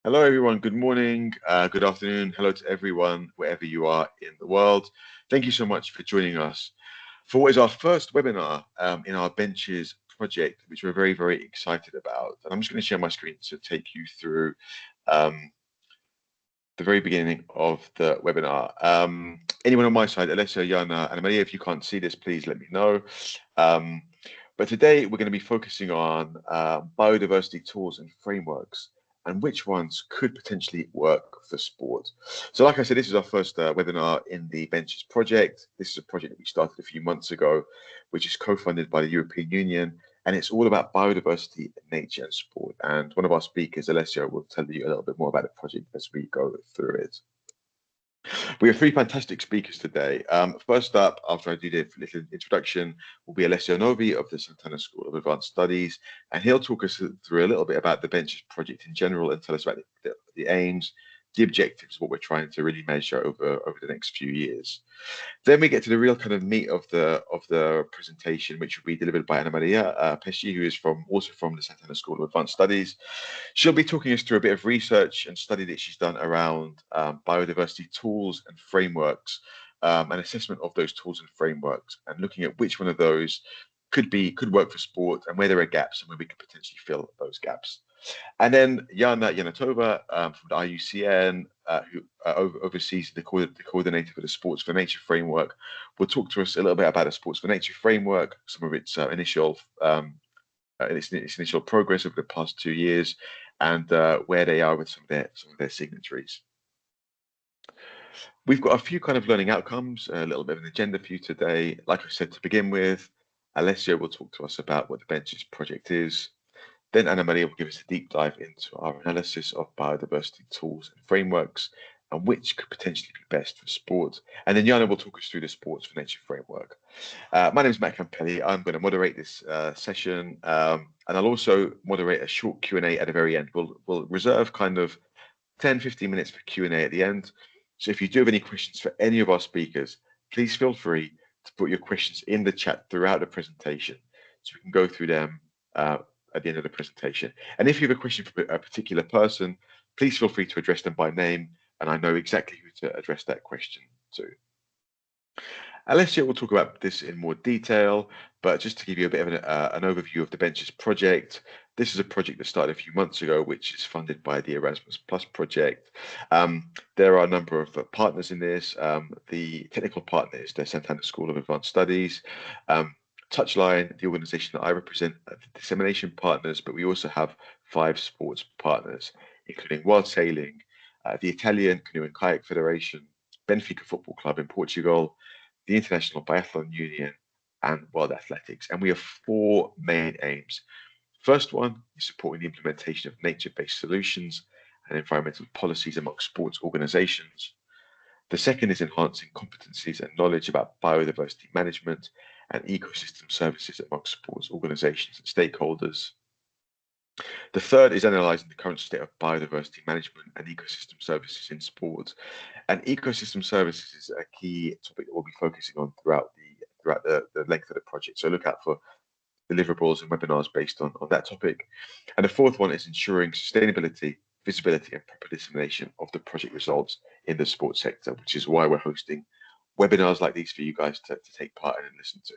Hello, everyone. Good morning, good afternoon. Hello to everyone, wherever you are in the world. Thank you so much for joining us for what is our first webinar in our Benches project, which we're very, very excited about. And I'm just going to share my screen to take you through the very beginning of the webinar. Anyone on my side, Alessio, Jana, and Maria, if you can't see this, please let me know. But today we're going to be focusing on biodiversity tools and frameworks and which ones could potentially work for sport. So like I said, this is our first webinar in the Benches project. This is a project that we started a few months ago, which is co-funded by the European Union, and it's all about biodiversity, nature and sport. And one of our speakers, Alessio, will tell you a little bit more about the project as we go through it. We have three fantastic speakers today. First up, after I do the little introduction, will be Alessio Novi of the Santana School of Advanced Studies, and he'll talk us through a little bit about the Benches project in general and tell us about the aims, the objectives, what we're trying to really measure over the next few years. Then we get to the real kind of meat of the presentation, which will be delivered by Anna Maria Pesci, who is also from the Santana School of Advanced Studies. She'll be talking us through a bit of research and study that she's done around biodiversity tools and frameworks, an assessment of those tools and frameworks, and looking at which one of those could work for sport and where there are gaps and where we could potentially fill those gaps. And then Yana Yanatova from the IUCN, who oversees the coordinator for the Sports for Nature framework, will talk to us a little bit about the Sports for Nature framework, some of its initial progress over the past 2 years, and where they are with some of their signatories. We've got a few kind of learning outcomes, a little bit of an agenda for you today. Like I said, to begin with, Alessio will talk to us about what the Benches project is. Then Anna Maria will give us a deep dive into our analysis of biodiversity tools and frameworks and which could potentially be best for sport. And then Jana will talk us through the Sports for Nature framework. My name is Matt Campelli. I'm going to moderate this session, and I'll also moderate a short Q&A at the very end. We'll reserve kind of 10, 15 minutes for Q&A at the end. So if you do have any questions for any of our speakers, please feel free to put your questions in the chat throughout the presentation so we can go through them at the end of the presentation. And if you have a question for a particular person, please feel free to address them by name, and I know exactly who to address that question to. Alessio will talk about this in more detail, but just to give you a bit of an overview of the Benches project, this is a project that started a few months ago, which is funded by the Erasmus Plus project. There are a number of partners in this. The technical partner is the Santana School of Advanced Studies. Touchline, the organization that I represent, the dissemination partners, but we also have 5 sports partners, including Wild Sailing, the Italian Canoe and Kayak Federation, Benfica Football Club in Portugal, the International Biathlon Union, and World Athletics. And we have 4 main aims. First one is supporting the implementation of nature-based solutions and environmental policies amongst sports organizations. The second is enhancing competencies and knowledge about biodiversity management and ecosystem services amongst sports organizations and stakeholders. The third is analysing the current state of biodiversity management and ecosystem services in sport. And ecosystem services is a key topic that we'll be focusing on throughout the length of the project. So look out for deliverables and webinars based on that topic. And the fourth one is ensuring sustainability, visibility and proper dissemination of the project results in the sports sector, which is why we're hosting webinars like these for you guys to take part in and listen to.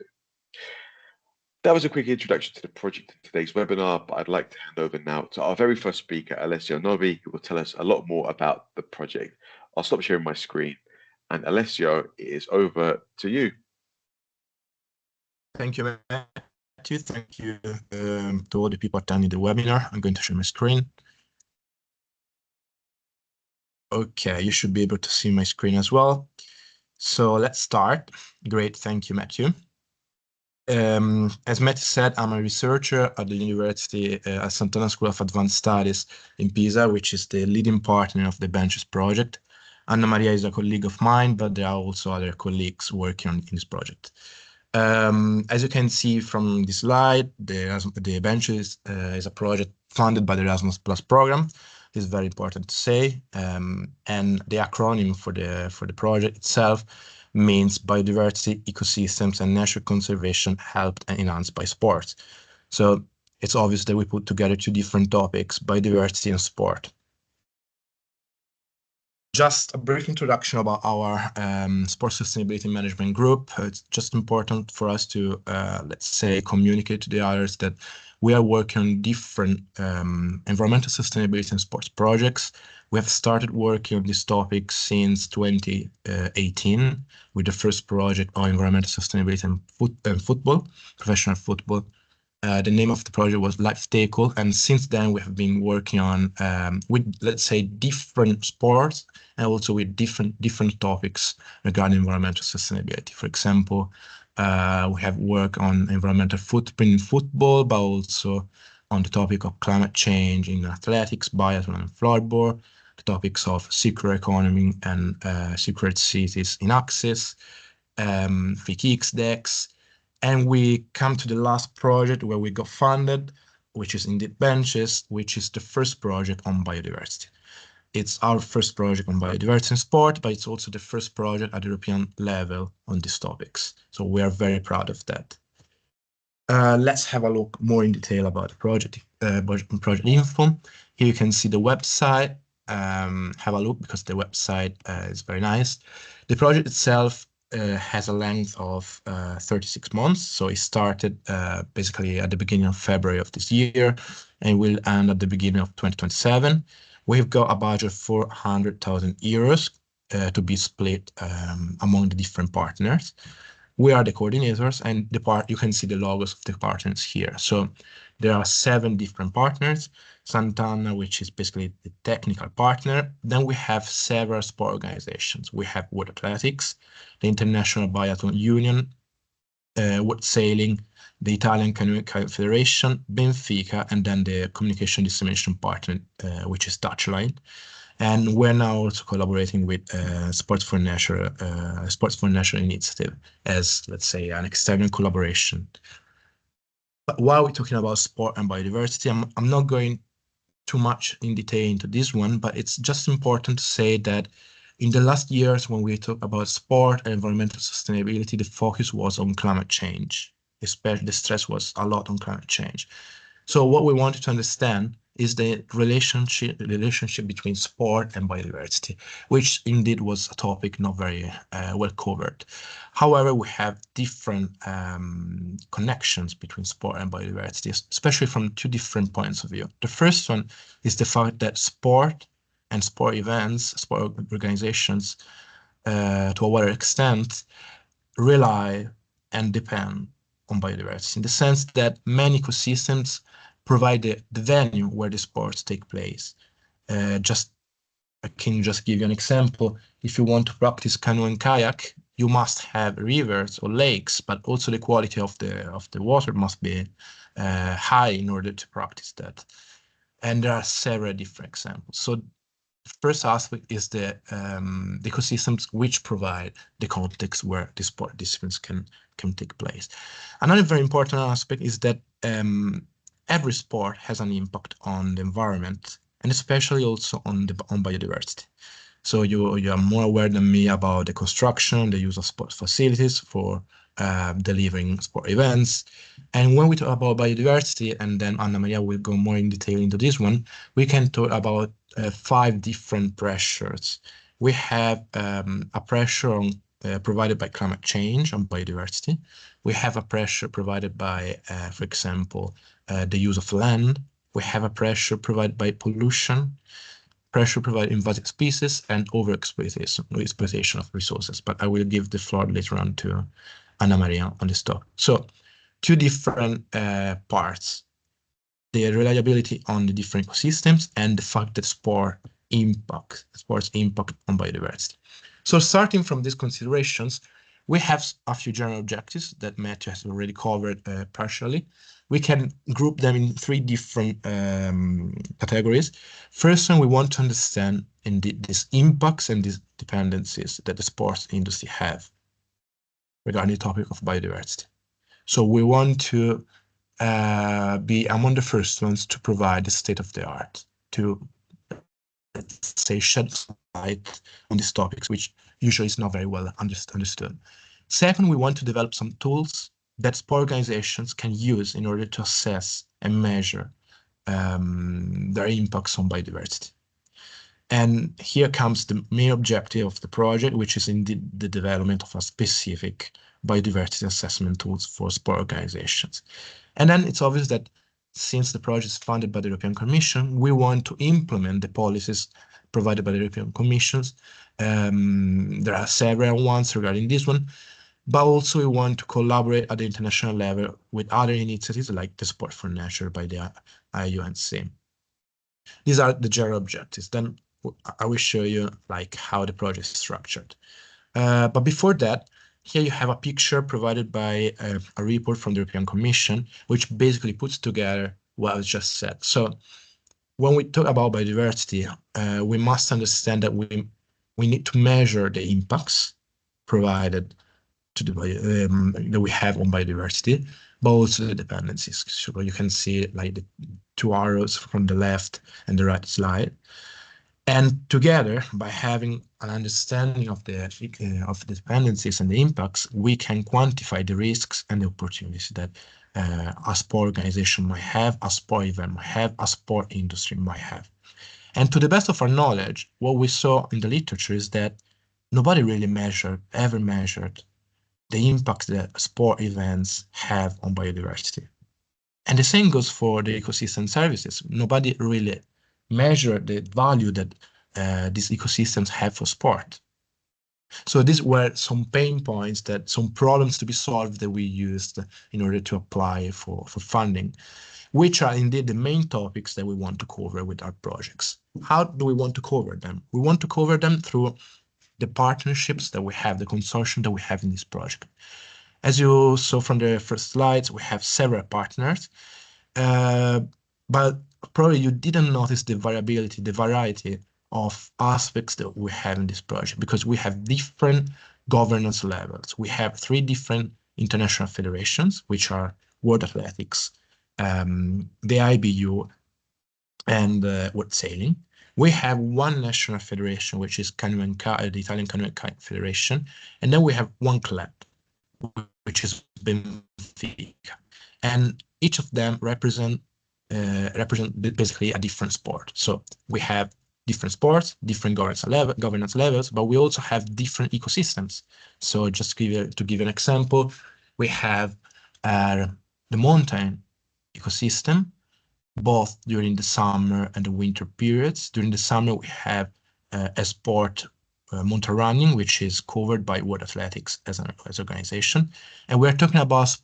That was a quick introduction to the project in today's webinar, but I'd like to hand over now to our very first speaker, Alessio Novi, who will tell us a lot more about the project. I'll stop sharing my screen, and Alessio, it is over to you. Thank you, Matthew. Thank you to all the people attending the webinar. I'm going to share my screen. Okay, you should be able to see my screen as well. So let's start. Great, thank you, Matthew. As Matthew said, I'm a researcher at the University at Santana School of Advanced Studies in Pisa, which is the leading partner of the Benches project. Anna Maria is a colleague of mine, but there are also other colleagues working on this project. As you can see from this slide, the Benches is a project funded by the Erasmus Plus program. This is very important to say, and the acronym for the project itself means biodiversity, ecosystems, and nature conservation helped and enhanced by sports. So it's obvious that we put together 2 different topics, biodiversity and sport. Just a brief introduction about our sports sustainability management group. It's just important for us to, let's say, communicate to the others that we are working on different environmental sustainability and sports projects. We have started working on this topic since 2018 with the first project on environmental sustainability and football, professional football. The name of the project was Life Tackle, and since then we have been working on with, let's say, different sports and also with different topics regarding environmental sustainability. For example, we have worked on environmental footprint in football, but also on the topic of climate change in athletics, biathlon, and floorboard, the topics of circular economy and circular cities in access, free kicks, decks. And we come to the last project where we got funded, which is Indeed Benches, which is the first project on biodiversity. It's our first project on biodiversity in sport, but it's also the first project at the European level on these topics. So we are very proud of that. Let's have a look more in detail about the project info. Here you can see the website. Have a look because the website is very nice. The project itself has a length of 36 months. So it started basically at the beginning of February of this year and will end at the beginning of 2027. We've got a budget of 400,000 euros to be split among the different partners. We are the coordinators, and you can see the logos of the partners here. So there are 7 different partners. Sant'Anna, which is basically the technical partner. Then we have several sport organizations. We have World Athletics, the International Biathlon Union, World Sailing, the Italian Canoeing Federation, Benfica, and then the communication dissemination partner, which is Touchline. And we're now also collaborating with Sports for Nature initiative as, let's say, an external collaboration. But while we're talking about sport and biodiversity, I'm not going too much in detail into this one, but it's just important to say that in the last years, when we talk about sport and environmental sustainability, the focus was on climate change. Especially the stress was a lot on climate change. So what we wanted to understand is the relationship between sport and biodiversity, which indeed was a topic not very well covered. However, we have different connections between sport and biodiversity, especially from 2 different points of view. The first one is the fact that sport and sport events, sport organizations, to a wider extent, rely and depend on biodiversity in the sense that many ecosystems provide the venue where the sports take place. I can just give you an example. If you want to practice canoe and kayak, you must have rivers or lakes, but also the quality of the water must be high in order to practice that. And there are several different examples. So the first aspect is the ecosystems which provide the context where the sport disciplines can take place. Another very important aspect is that every sport has an impact on the environment and especially also on biodiversity. So you are more aware than me about the construction, the use of sports facilities for delivering sport events. And when we talk about biodiversity, and then Anna Maria will go more in detail into this one, we can talk about 5 different pressures. We have a pressure provided by climate change on biodiversity. We have a pressure provided by, for example, the use of land. We have a pressure provided by pollution, pressure provided invasive species, and exploitation of resources. But I will give the floor later on to Anna Maria on this topic. So 2 different parts: the reliability on the different ecosystems and the fact that sports impact on biodiversity. So starting from these considerations, we have a few general objectives that Matthew has already covered partially. We can group them in 3 different categories. First one, we want to understand these impacts and these dependencies that the sports industry have regarding the topic of biodiversity. So we want to be among the first ones to provide the state of the art, to, let's say, shed light on these topics, which usually is not very well understood. Second, we want to develop some tools that sport organizations can use in order to assess and measure their impacts on biodiversity. And here comes the main objective of the project, which is indeed the development of a specific biodiversity assessment tools for sport organizations. And then it's obvious that since the project is funded by the European Commission, we want to implement the policies provided by the European Commissions. There are several ones regarding this one, but also we want to collaborate at the international level with other initiatives like the Sport for Nature by the IUNC. These are the general objectives. Then I will show you like how the project is structured. But before that, here you have a picture provided by a report from the European Commission, which basically puts together what I just said. So when we talk about biodiversity, we must understand that we need to measure the impacts provided to the that we have on biodiversity, but also the dependencies. So you can see like the two arrows from the left and the right slide. And together, by having an understanding of the dependencies and the impacts, we can quantify the risks and the opportunities that a sport organization might have, a sport event might have, a sport industry might have. And to the best of our knowledge, what we saw in the literature is that nobody really ever measured the impact that sport events have on biodiversity. And the same goes for the ecosystem services. Nobody really measured the value that these ecosystems have for sport. So these were some pain points, some problems to be solved that we used in order to apply for funding, which are indeed the main topics that we want to cover with our projects. How do we want to cover them? We want to cover them through the partnerships that we have, the consortium that we have in this project. As you saw from the first slides, we have several partners, but probably you didn't notice the variability, the variety of aspects that we have in this project, because we have different governance levels. We have 3 different international federations, which are World Athletics, the IBU, and World Sailing. We have 1 national federation, which is the Italian Canoe and Kayak Federation, and then we have 1 club, which is Benfica, and each of them represent basically a different sport. So we have different sports, different governance levels, but we also have different ecosystems. So just to give an example, we have the mountain ecosystem, both during the summer and the winter periods. During the summer, we have a sport, mountain running, which is covered by World Athletics as an organization. And we're talking about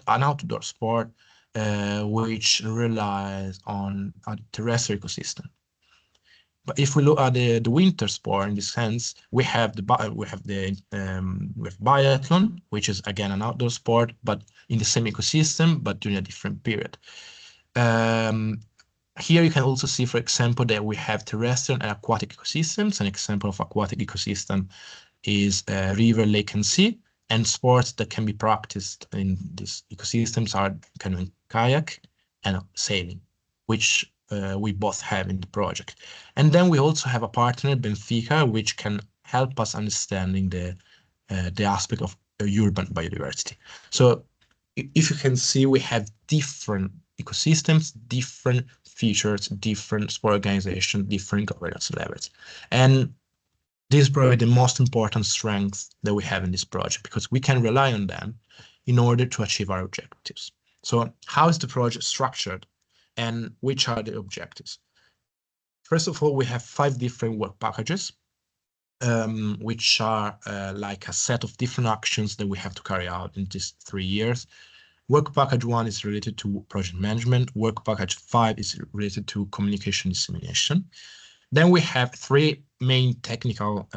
an outdoor sport, which relies on a terrestrial ecosystem. But if we look at the winter sport in this sense, we have biathlon, which is again an outdoor sport, but in the same ecosystem, but during a different period. Here you can also see, for example, that we have terrestrial and aquatic ecosystems. An example of aquatic ecosystem is river, lake, and sea. And sports that can be practiced in these ecosystems are canoe and kayak and sailing, which we both have in the project. And then we also have a partner, Benfica, which can help us understanding the aspect of urban biodiversity. So if you can see, we have different ecosystems, different features, different sport organization, different governance levels. And this is probably the most important strength that we have in this project, because we can rely on them in order to achieve our objectives. So how is the project structured and which are the objectives? First of all, we have 5 different work packages, which are like a set of different actions that we have to carry out in these 3 years. Work package 1 is related to project management. Work package 5 is related to communication dissemination. Then we have 3 main technical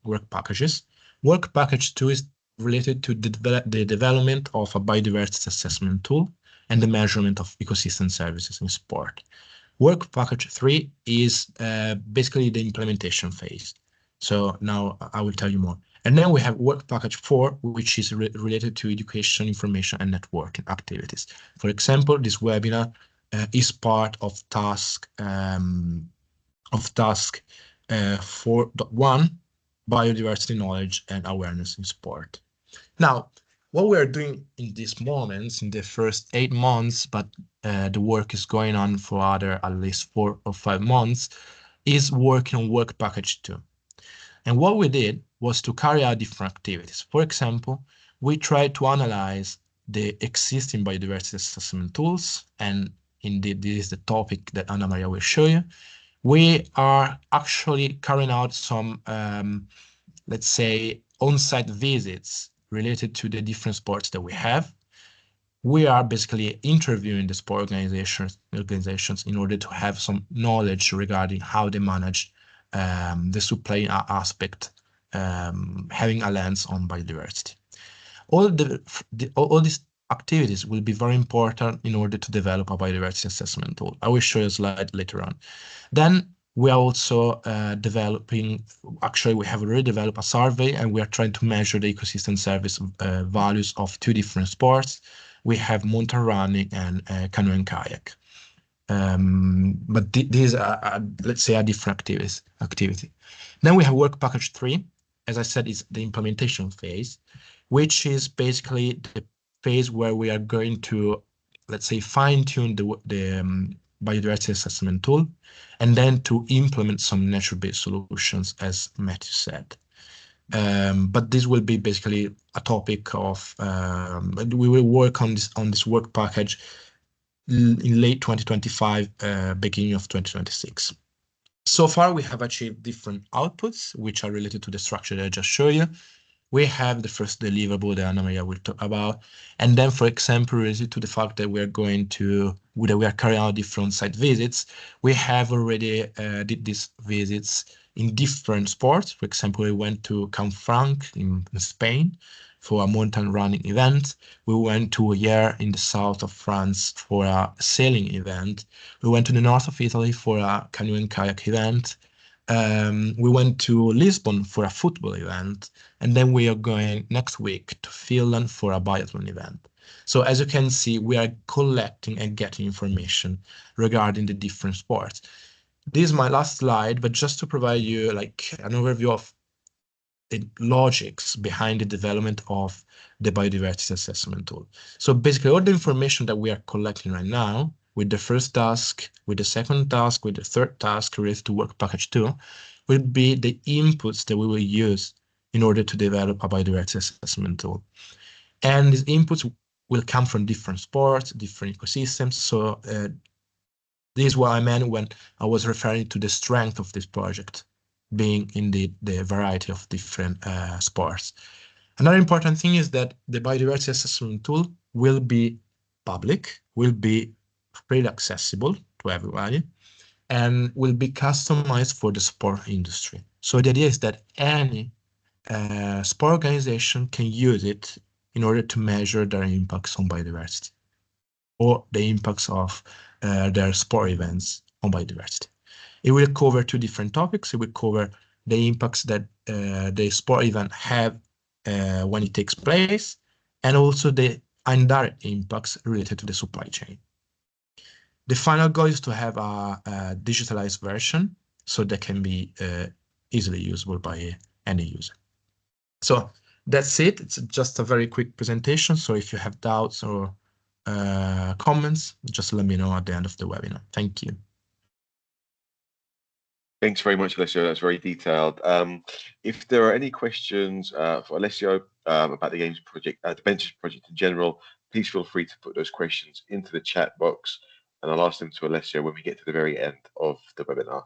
work packages. Work package 2 is related to the development of a biodiversity assessment tool and the measurement of ecosystem services in sport. Work package 3 is basically the implementation phase. So now I will tell you more. And then we have work package 4, which is related to education, information, and networking activities. For example, this webinar is part of task 4.1, biodiversity knowledge and awareness in sport. Now, what we are doing in these moments, in the first 8 months, but the work is going on for at least 4 or 5 months, is working on work package 2. And what we did was to carry out different activities. For example, we tried to analyze the existing biodiversity assessment tools, and indeed this is the topic that Anna Maria will show you. We are actually carrying out some, let's say, on-site visits related to the different sports that we have. We are basically interviewing the sport organizations in order to have some knowledge regarding how they manage the supply aspect, having a lens on biodiversity. All these activities will be very important in order to develop a biodiversity assessment tool. I will show you a slide later on. Then we are also developing, actually we have already developed a survey, and we are trying to measure the ecosystem service values of 2 different sports. We have mountain running and canoe and kayak. But these are, let's say, a different activity. Then we have work package 3. As I said, is the implementation phase, which is basically the phase where we are going to, let's say, fine-tune the biodiversity assessment tool, and then to implement some nature-based solutions, as Matthew said. But this will be basically a topic of, we will work on this work package in late 2025, beginning of 2026. So far, we have achieved different outputs, which are related to the structure that I just showed you. We have the first deliverable that Anna Maria will talk about. And then, for example, related to the fact that we are carrying out different site visits, we have already did these visits in different sports. For example, we went to Canfranc in Spain for a mountain running event. We went to Hyères in the south of France for a sailing event. We went to the north of Italy for a canoe and kayak event. We went to Lisbon for a football event, and then we are going next week to Finland for a biathlon event. So as you can see, we are collecting and getting information regarding the different sports. This is my last slide, but just to provide you like an overview of the logics behind the development of the biodiversity assessment tool. So basically all the information that we are collecting right now, with the first task, with the second task, with the third task related to work package 2, will be the inputs that we will use in order to develop a biodiversity assessment tool. And these inputs will come from different sports, different ecosystems. So this is what I meant when I was referring to the strength of this project, being in the variety of different sports. Another important thing is that the biodiversity assessment tool will be public, will be freely accessible to everybody, and will be customized for the sport industry. So the idea is that any sport organization can use it in order to measure their impacts on biodiversity, or the impacts of their sport events on biodiversity. It will cover 2 different topics. It will cover the impacts that the sport event have when it takes place, and also the indirect impacts related to the supply chain. The final goal is to have a digitalized version so that can be easily usable by any user. So that's it. It's just a very quick presentation. So if you have doubts or comments, just let me know at the end of the webinar. Thank you. Thanks very much, Alessio. That's very detailed. If there are any questions for Alessio about the games project, the Benches project in general, please feel free to put those questions into the chat box, and I'll ask them to Alessio when we get to the very end of the webinar.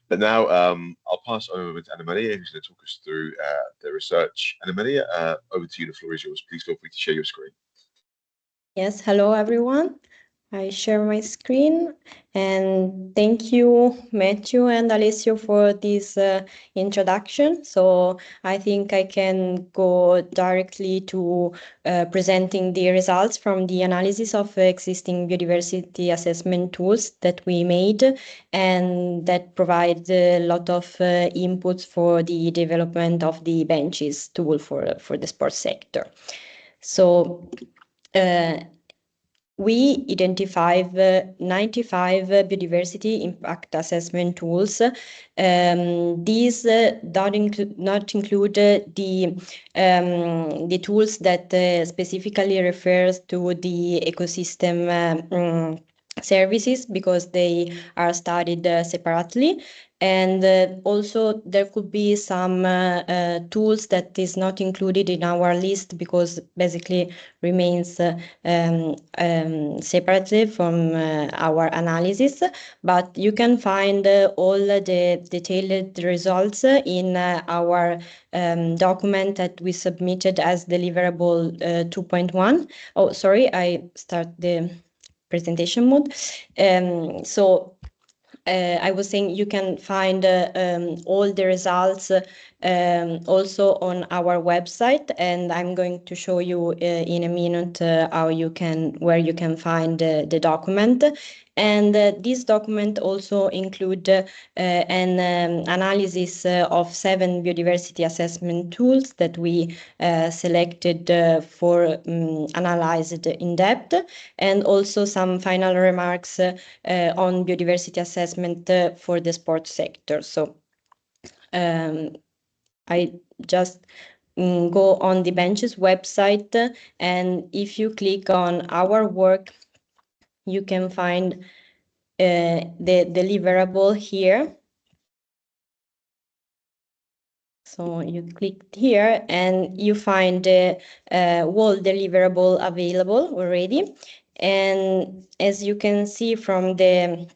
But now I'll pass over to Anna Maria, who's going to talk us through the research. Anna Maria, over to you. The floor is yours. Please feel free to share your screen. Yes, hello everyone. I share my screen, and thank you, Matthew and Alessio, for this introduction. So I think I can go directly to presenting the results from the analysis of existing biodiversity assessment tools that we made, and that provide a lot of inputs for the development of the Benches tool for the sports sector. So we identified 95 biodiversity impact assessment tools. These not include the tools that specifically refers to the ecosystem services because they are studied separately. And also there could be some tools that is not included in our list because basically remains separately from our analysis. But you can find all the detailed results in our document that we submitted as deliverable 2.1. Oh, sorry, I start the presentation mode. I was saying you can find all the results also on our website, and I'm going to show you in a minute where you can find the document. And this document also include an analysis of 7 biodiversity assessment tools that we selected for analyzed in depth, and also some final remarks on biodiversity assessment for the sports sector. So I just go on the bench's website, and if you click on our work, you can find the deliverable here. So you click here and you find the whole deliverable available already. And as you can see from the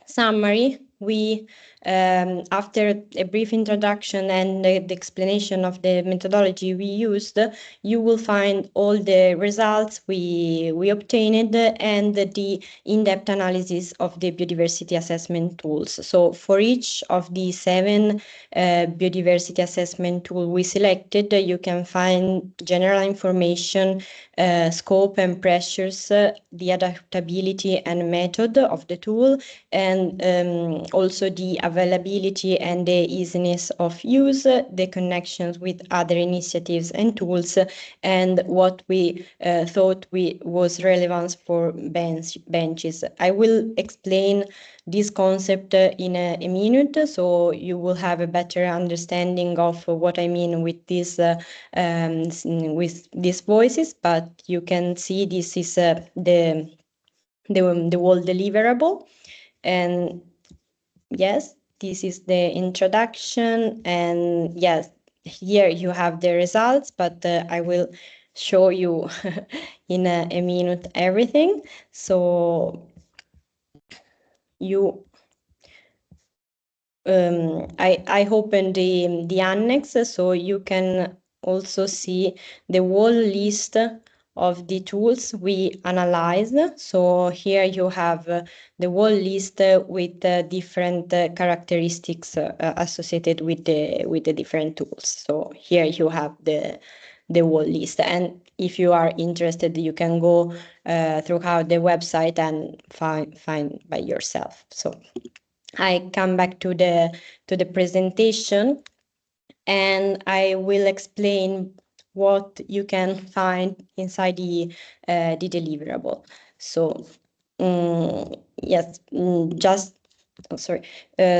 summary, we after a brief introduction and the explanation of the methodology we used, you will find all the results we obtained and the in-depth analysis of the biodiversity assessment tools. So for each of the 7 biodiversity assessment tools we selected, you can find general information, scope and pressures, the adaptability and method of the tool, and also the availability and the easiness of use, the connections with other initiatives and tools, and what we thought was relevant for benches. I will explain this concept in a minute, so you will have a better understanding of what I mean with these voices. But you can see this is the whole deliverable. And yes, this is the introduction, and yes, here you have the results, but I will show you in a minute everything. So you I opened the annex, so you can also see the whole list of the tools we analyzed. So here you have the whole list with different characteristics associated with the different tools. So here you have the whole list, and if you are interested, you can go throughout the website and find by yourself. So I come back to the presentation, and I will explain what you can find inside the deliverable. So yes, just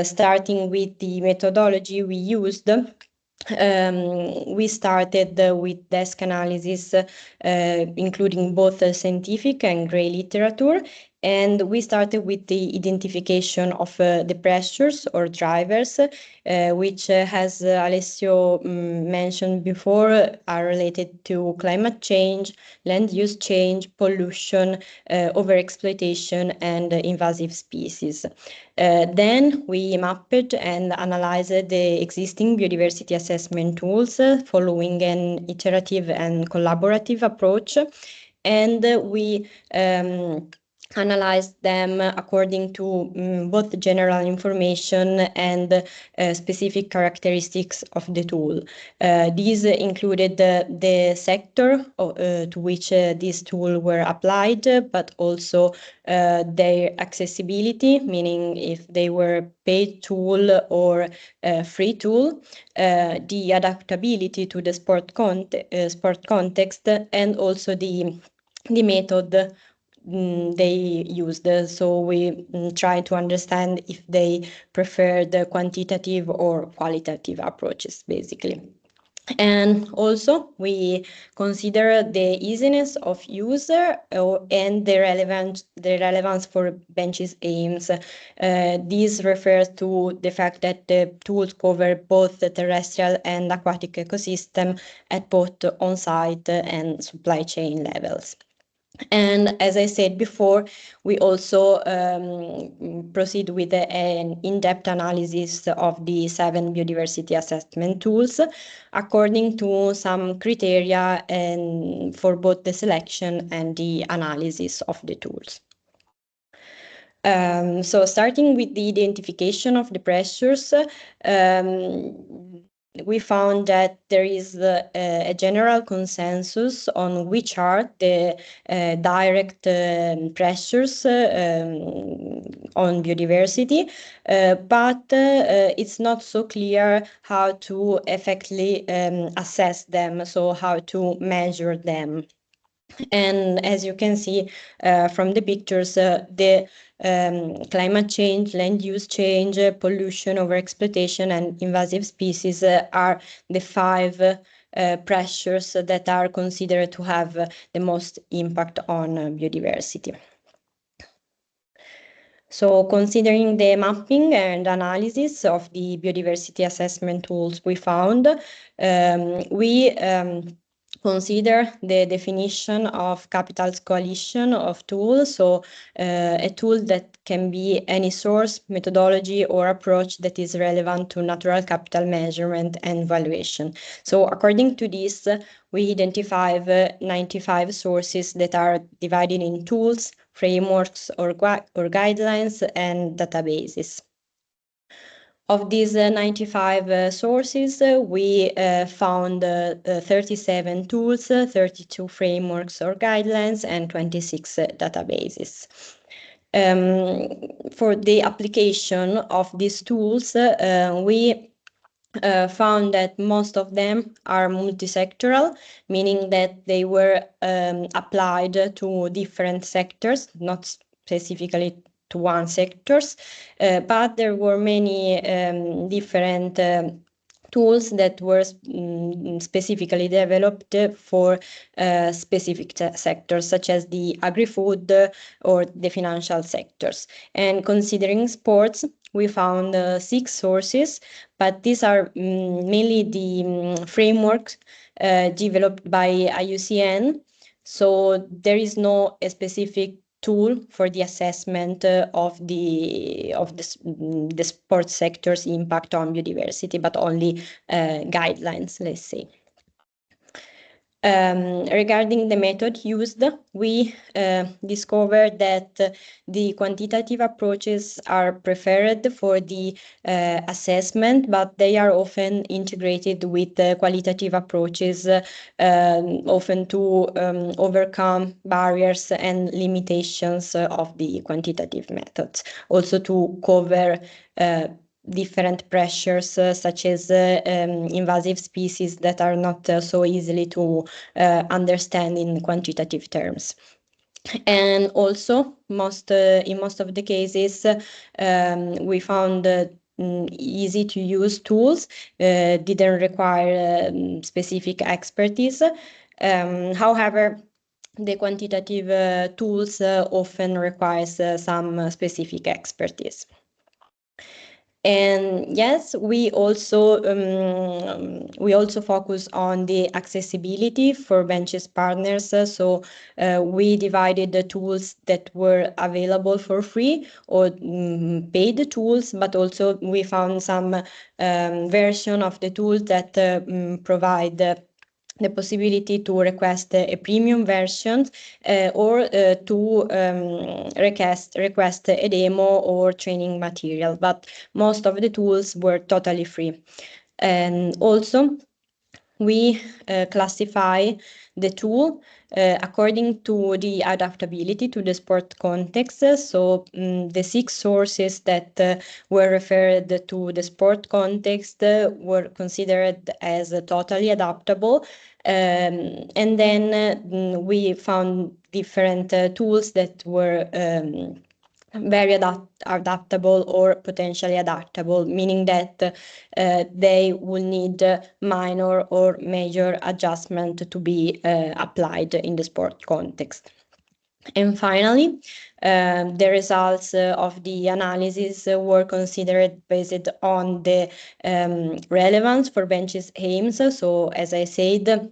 starting with the methodology we used. We started with desk analysis, including both scientific and gray literature, and we started with the identification of the pressures or drivers, which, as Alessio mentioned before, are related to climate change, land use change, pollution, overexploitation, and invasive species. Then we mapped and analyzed the existing biodiversity assessment tools following an iterative and collaborative approach, and we analyzed them according to both general information and specific characteristics of the tool. These included the sector to which these tools were applied, but also their accessibility, meaning if they were paid tool or free tool, the adaptability to the sport context, and also the method they used. So we try to understand if they prefer the quantitative or qualitative approaches, basically. And also, we consider the easiness of use and the relevance for benches aims. This refers to the fact that the tools cover both the terrestrial and aquatic ecosystem at both on-site and supply chain levels. And as I said before, we also proceed with an in-depth analysis of the 7 biodiversity assessment tools according to some criteria and for both the selection and the analysis of the tools. So starting with the identification of the pressures, we found that there is a general consensus on which are the direct pressures on biodiversity, but it's not so clear how to effectively assess them, so how to measure them. And as you can see from the pictures, the climate change, land use change, pollution, overexploitation, and invasive species are the 5 pressures that are considered to have the most impact on biodiversity. So considering the mapping and analysis of the biodiversity assessment tools we found, we consider the definition of Capital's coalition of tools, so a tool that can be any source, methodology, or approach that is relevant to natural capital measurement and valuation. So according to this, we identify 95 sources that are divided in tools, frameworks, or guidelines, and databases. Of these 95 sources, we found 37 tools, 32 frameworks or guidelines, and 26 databases. For the application of these tools, we found that most of them are multisectoral, meaning that they were applied to different sectors, not specifically to one sectors, but there were many different tools that were specifically developed for specific sectors, such as the agri-food or the financial sectors. And considering sports, we found 6 sources, but these are mainly the frameworks developed by IUCN. So there is no specific tool for the assessment of the sports sector's impact on biodiversity, but only guidelines, let's say. Regarding the method used, we discovered that the quantitative approaches are preferred for the assessment, but they are often integrated with qualitative approaches, often to overcome barriers and limitations of the quantitative methods, also to cover different pressures such as invasive species that are not so easily to understand in quantitative terms. And also, in most of the cases, we found easy to use tools, didn't require specific expertise. However, the quantitative tools often requires some specific expertise. And yes, we also focus on the accessibility for benches partners. So we divided the tools that were available for free or paid tools, but also we found some version of the tools that provide the possibility to request a premium version or to request a demo or training material, but most of the tools were totally free. And also, we classify the tool according to the adaptability to the sport context. So the 6 sources that were referred to the sport context were considered as totally adaptable. And then we found different tools that were very adaptable or potentially adaptable, meaning that they will need minor or major adjustment to be applied in the sport context. And finally, the results of the analysis were considered based on the relevance for benches aims. So, as I said,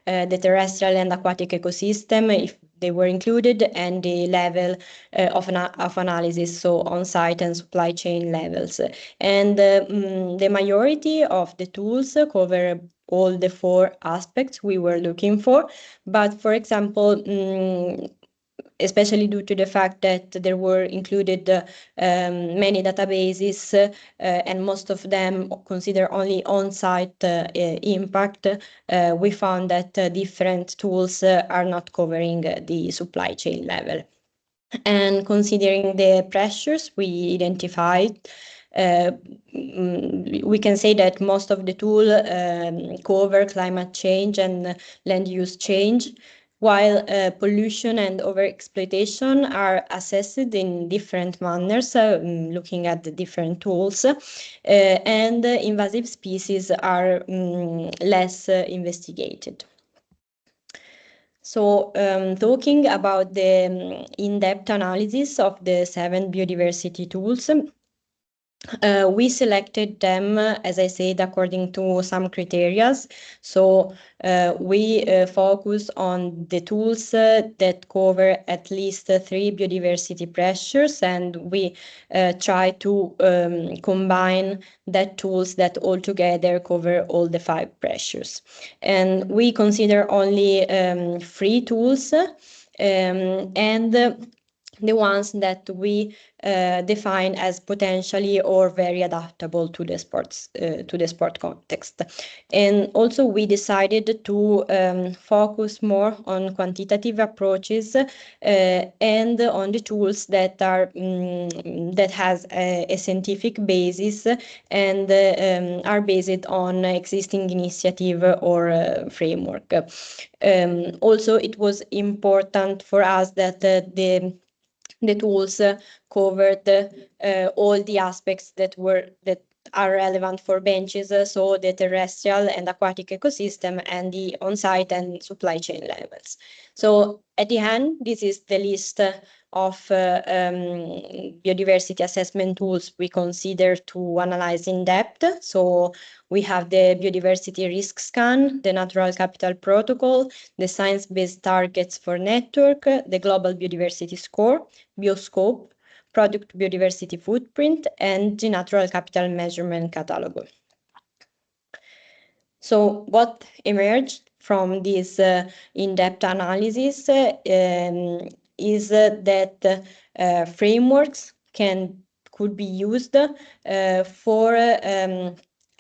the terrestrial and aquatic ecosystem, if they were included, and the level of analysis, so on-site and supply chain levels. And the majority of the tools cover all the 4 aspects we were looking for. But for example, especially due to the fact that there were included many databases and most of them consider only on-site impact, we found that different tools are not covering the supply chain level. And considering the pressures we identified, we can say that most of the tool cover climate change and land use change, while pollution and overexploitation are assessed in different manners, looking at the different tools, and invasive species are less investigated. So, talking about the in-depth analysis of the 7 biodiversity tools, we selected them, as I said, according to some criteria. So we focus on the tools that cover at least 3 biodiversity pressures, and we try to combine that tools that altogether cover all the 5 pressures. And we consider only free tools and the ones that we define as potentially or very adaptable to the sport context. And also we decided to focus more on quantitative approaches and on the tools that are that has a scientific basis and are based on existing initiative or framework. Also, it was important for us that the tools covered all the aspects that are relevant for benches, so the terrestrial and aquatic ecosystem and the on-site and supply chain levels. So at the end, this is the list of biodiversity assessment tools we consider to analyze in depth. So we have the biodiversity risk scan, the natural capital protocol, the science-based targets for network, the global biodiversity score, bioscope, product biodiversity footprint, and the natural capital measurement catalog. So what emerged from this in-depth analysis is that frameworks could be used for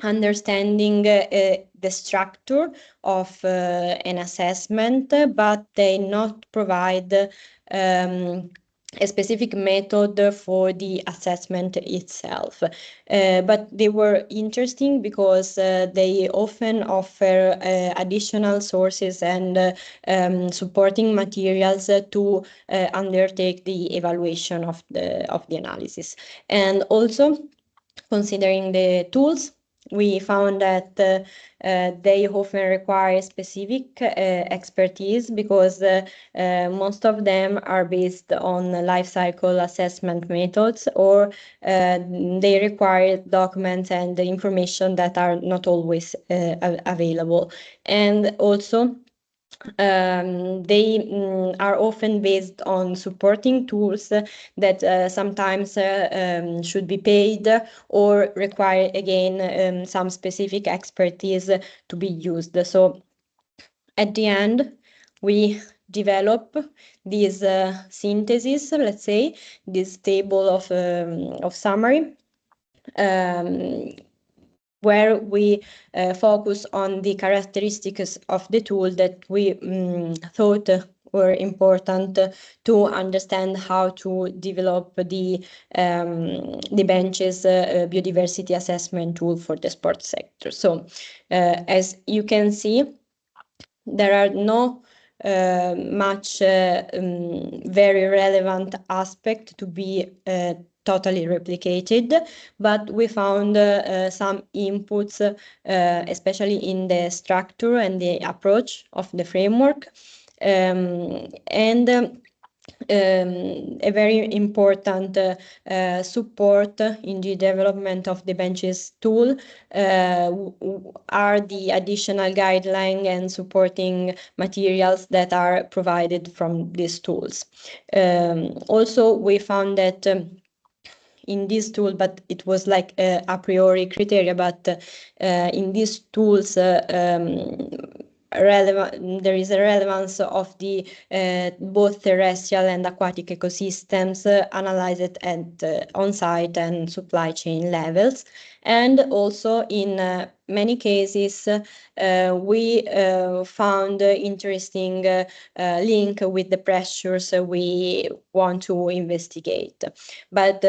understanding the structure of an assessment, but they not provide a specific method for the assessment itself. But they were interesting because they often offer additional sources and supporting materials to undertake the evaluation of the analysis. And also, considering the tools, we found that they often require specific expertise because most of them are based on life cycle assessment methods, or they require documents and information that are not always available. And also, they are often based on supporting tools that sometimes should be paid or require, again, some specific expertise to be used. So at the end, we develop this synthesis, let's say, this table of summary, where we focus on the characteristics of the tool that we thought were important to understand how to develop the benches biodiversity assessment tool for the sports sector. So as you can see, there are no much very relevant aspect to be totally replicated, but we found some inputs, especially in the structure and the approach of the framework, and a very important support in the development of the benches tool are the additional guideline and supporting materials that are provided from these tools. Also, we found that in this tool, but it was like a priori criteria, but in these tools there is a relevance of the both terrestrial and aquatic ecosystems analyzed at on-site and supply chain levels. And also in many cases we found interesting link with the pressures we want to investigate. But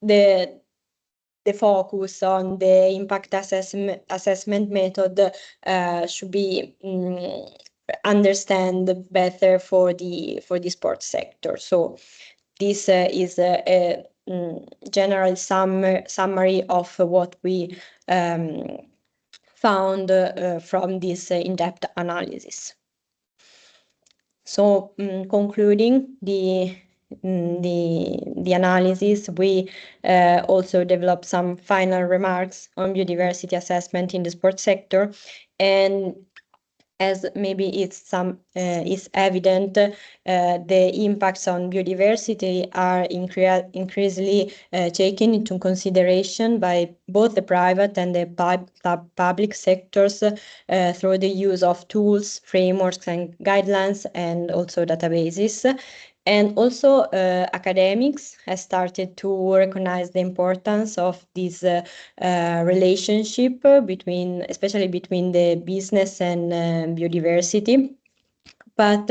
the focus on the impact assessment method should be understand better for the sports sector. So this is a general summary of what we found from this in-depth analysis. So concluding the analysis, we also developed some final remarks on biodiversity assessment in the sports sector, and as maybe it's evident, the impacts on biodiversity are increasingly taken into consideration by both the private and the public sectors through the use of tools, frameworks, and guidelines, and also databases. And also academics have started to recognize the importance of this relationship especially between the business and biodiversity. But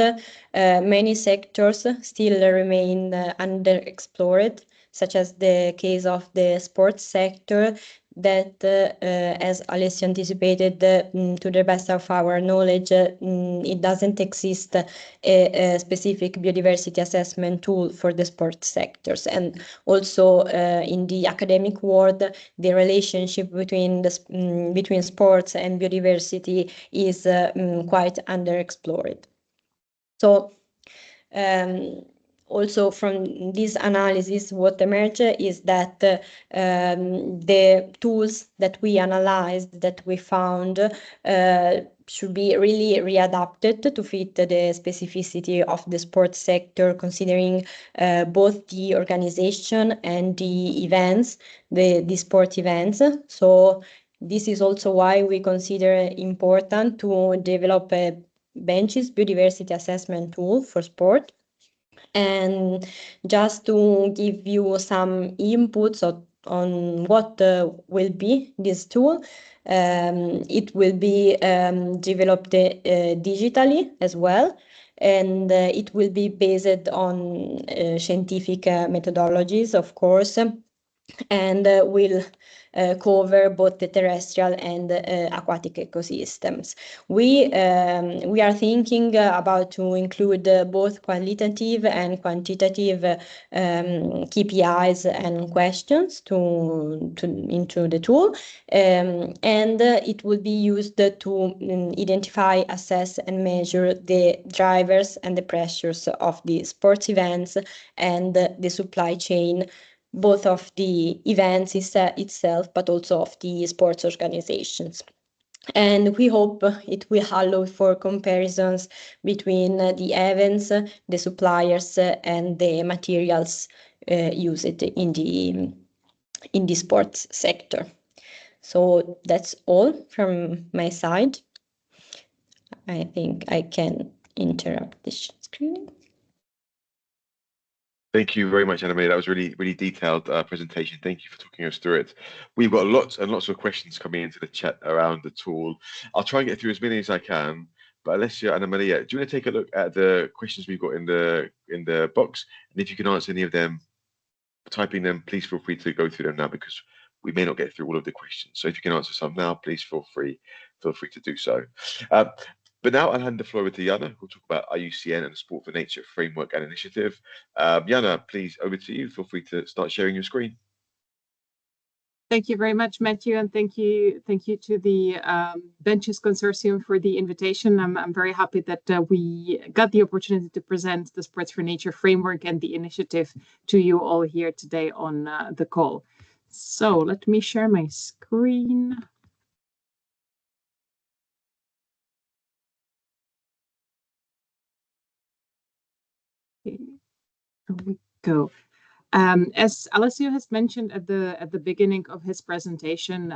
many sectors still remain underexplored, such as the case of the sports sector, that, as Alessio anticipated, to the best of our knowledge, it doesn't exist a specific biodiversity assessment tool for the sports sectors. And also in the academic world, the relationship between sports and biodiversity is quite underexplored. So also from this analysis, what emerged is that the tools that we analyzed, that we found, should be really readapted to fit the specificity of the sports sector, considering both the organization and the events, the sport events. So this is also why we consider important to develop a benches biodiversity assessment tool for sport. And just to give you some inputs on what will be this tool, it will be developed digitally as well, and it will be based on scientific methodologies, of course, and will cover both the terrestrial and aquatic ecosystems. We are thinking about to include both qualitative and quantitative KPIs and questions into the tool, and it will be used to identify, assess, and measure the drivers and the pressures of the sports events and the supply chain, both of the events itself, but also of the sports organizations. And we hope it will allow for comparisons between the events, the suppliers, and the materials used in the sports sector. So that's all from my side. I think I can interrupt this screen. Thank you very much, Anna Maria. That was really, really detailed presentation. Thank you for talking us through it. We've got lots and lots of questions coming into the chat around the tool. I'll try and get through as many as I can. But Alessio, Anna Maria, do you want to take a look at the questions we've got in the box? And if you can answer any of them, typing them, please feel free to go through them now, because we may not get through all of the questions. So if you can answer some now, please feel free to do so. But now I'll hand the floor over to Jana, who'll talk about IUCN and the Sport for Nature framework and initiative. Jana, please, over to you. Feel free to start sharing your screen. Thank you very much, Matthew, and thank you to the Benches Consortium for the invitation. I'm very happy that we got the opportunity to present the Sports for Nature framework and the initiative to you all here today on the call. So let me share my screen. Okay, here we go. As Alessio has mentioned at the beginning of his presentation,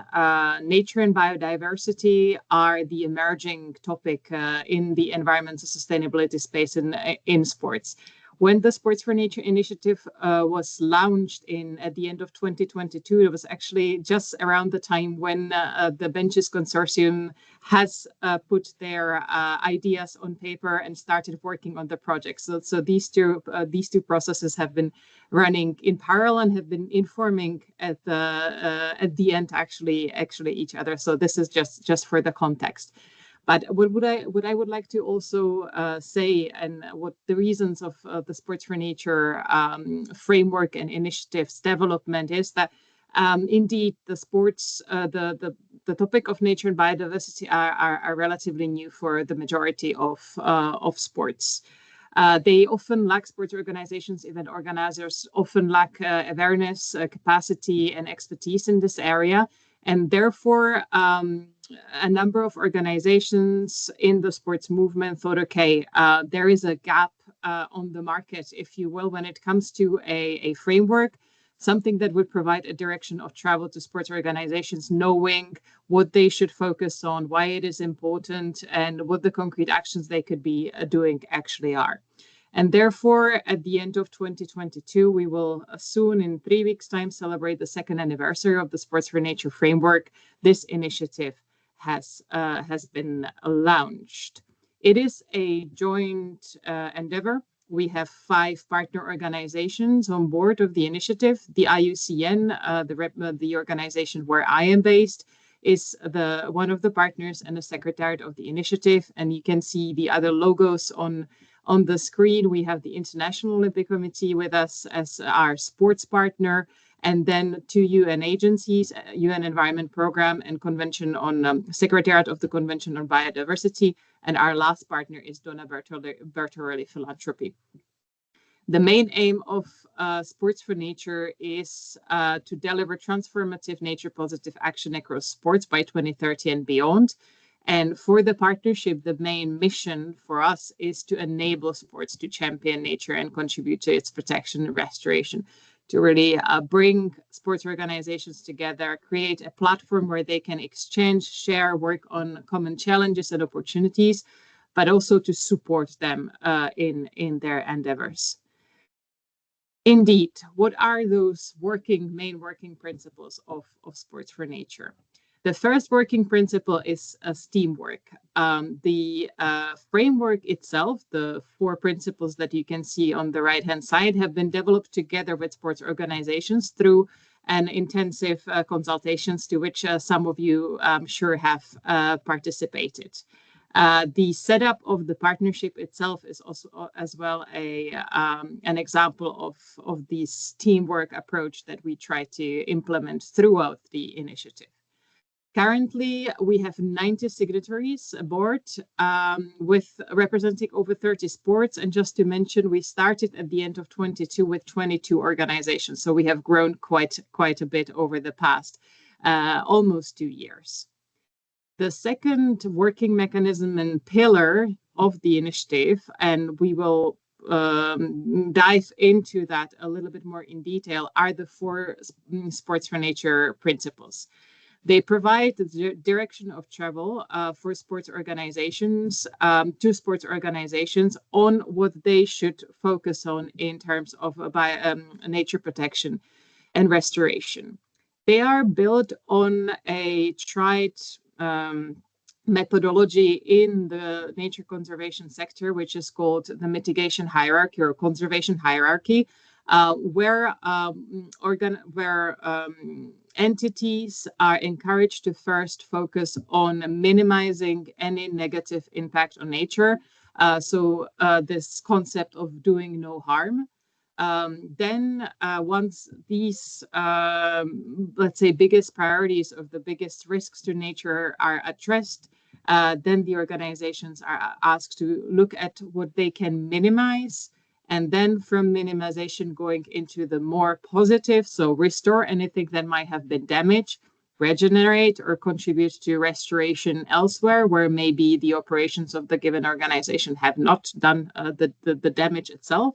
nature and biodiversity are the emerging topic in the environmental sustainability space in sports. When the Sports for Nature initiative was launched at the end of 2022, it was actually just around the time when the Benches Consortium has put their ideas on paper and started working on the project. So these two processes have been running in parallel and have been informing at the end actually each other. So this is just for the context. But what I would like to also say, and what the reasons of the Sports for Nature framework and initiatives development is that indeed the sports, the topic of nature and biodiversity are relatively new for the majority of sports. They often lack, sports organizations, event organizers often lack awareness, capacity, and expertise in this area. And therefore, a number of organizations in the sports movement thought, okay, there is a gap on the market, if you will, when it comes to a framework, something that would provide a direction of travel to sports organizations, knowing what they should focus on, why it is important, and what the concrete actions they could be doing actually are. And therefore, at the end of 2022, we will soon, in 3 weeks' time, celebrate the 2nd anniversary of the Sports for Nature framework. This initiative has been launched. It is a joint endeavor. We have 5 partner organizations on board of the initiative. The IUCN, the organization where I am based, is one of the partners and the secretariat of the initiative. And you can see the other logos on the screen. We have the International Olympic Committee with us as our sports partner, and then 2 UN agencies, UN Environment Programme and Convention on Secretariat of the Convention on Biodiversity. And our last partner is Donna Bertorelli Philanthropy. The main aim of Sports for Nature is to deliver transformative nature positive action across sports by 2030 and beyond. And for the partnership, the main mission for us is to enable sports to champion nature and contribute to its protection and restoration, to really bring sports organizations together, create a platform where they can exchange, share, work on common challenges and opportunities, but also to support them in their endeavors. Indeed, what are those main working principles of Sports for Nature? The first working principle is teamwork. The framework itself, the 4 principles that you can see on the right-hand side, have been developed together with sports organizations through an intensive consultations to which some of you, I'm sure, have participated. The setup of the partnership itself is also as well an example of this teamwork approach that we try to implement throughout the initiative. Currently, we have 90 signatories aboard with representing over 30 sports. And just to mention, we started at the end of 22 with 22 organizations. So we have grown quite a bit over the past almost 2 years. The second working mechanism and pillar of the initiative, and we will dive into that a little bit more in detail, are the 4 Sports for Nature principles. They provide the direction of travel for sports organizations, to sports organizations, on what they should focus on in terms of nature protection and restoration. They are built on a tried methodology in the nature conservation sector, which is called the mitigation hierarchy or conservation hierarchy. where entities are encouraged to first focus on minimizing any negative impact on nature. So this concept of doing no harm. Then once these, let's say, biggest priorities of the biggest risks to nature are addressed, then the organizations are asked to look at what they can minimize, and then from minimization going into the more positive, so restore anything that might have been damaged, regenerate or contribute to restoration elsewhere where maybe the operations of the given organization have not done the damage itself.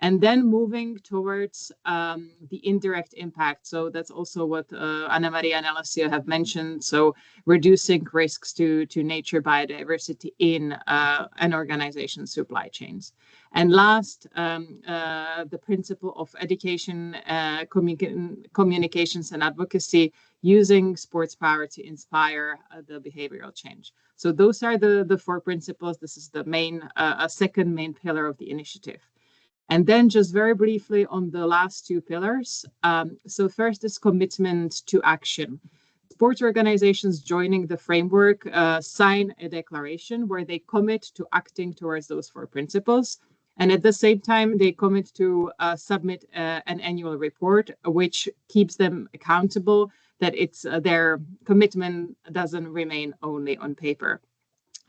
And then moving towards the indirect impact. So that's also what Anna Maria and Alessio have mentioned. So reducing risks to nature biodiversity in an organization's supply chains. And last, the principle of education, communications and advocacy, using sports power to inspire the behavioral change. So those are the 4 principles. This is the main, second main pillar of the initiative. And then just very briefly on the last 2 pillars. So first is commitment to action. Sports organizations joining the framework sign a declaration where they commit to acting towards those 4 principles. And at the same time, they commit to submit an annual report, which keeps them accountable that it's their commitment doesn't remain only on paper.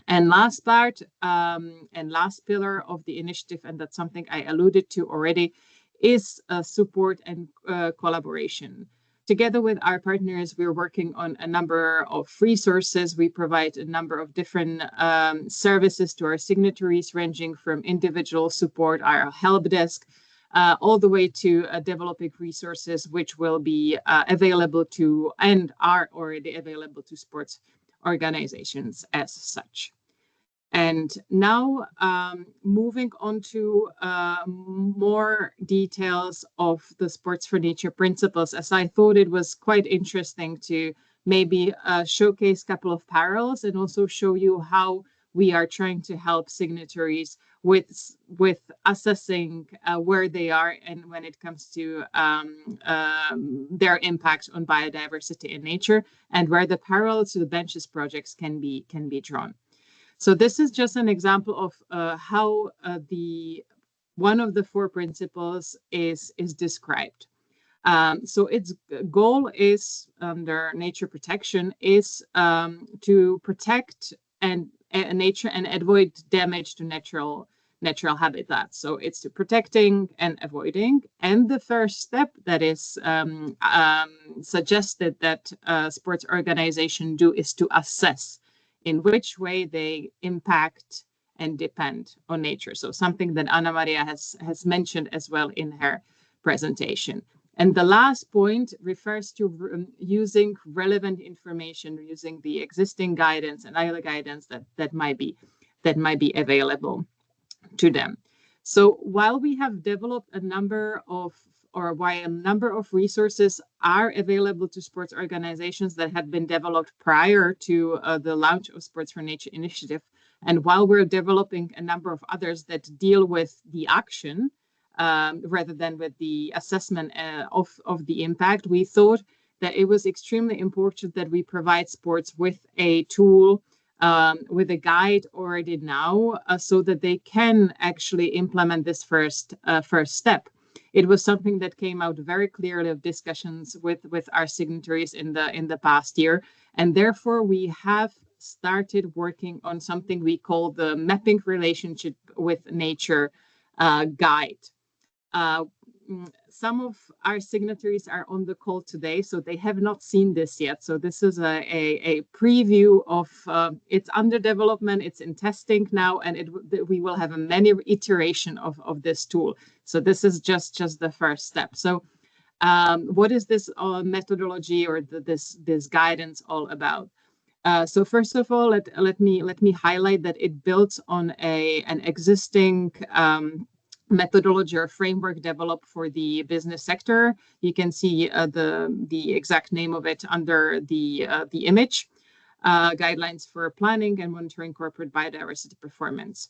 And last part and last pillar of the initiative, and that's something I alluded to already, is support and collaboration. Together with our partners, we're working on a number of resources. We provide a number of different services to our signatories, ranging from individual support, our help desk, all the way to developing resources which will be available to and are already available to sports organizations as such. And now moving on to more details of the Sports for Nature principles, as I thought it was quite interesting to maybe showcase a couple of parallels and also show you how we are trying to help signatories with assessing where they are and when it comes to their impact on biodiversity and nature, and where the parallels to the benches projects can be drawn. So this is just an example of how one of the 4 principles is described. So its goal is, under nature protection, is to protect nature and avoid damage to natural habitats. So it's to protecting and avoiding. And the first step that is suggested that sports organizations do is to assess in which way they impact and depend on nature. So something that Anna Maria has mentioned as well in her presentation. And the last point refers to using relevant information, using the existing guidance and other guidance that might be available to them. So while we have developed a number of resources are available to sports organizations that had been developed prior to the launch of Sports for Nature initiative, and while we're developing a number of others that deal with the action rather than with the assessment of the impact, we thought that it was extremely important that we provide sports with a tool, with a guide already now, so that they can actually implement this first step. It was something that came out very clearly of discussions with our signatories in the past year, and therefore we have started working on something we call the Mapping Relationship with Nature guide. Some of our signatories are on the call today, so they have not seen this yet. So this is a preview of it's under development, it's in testing now, and we will have a many iteration of this tool. So this is just the first step. So what is this methodology or this guidance all about? So first of all, let me highlight that it builds on an existing methodology or framework developed for the business sector. You can see the exact name of it under the image, guidelines for planning and monitoring corporate biodiversity performance.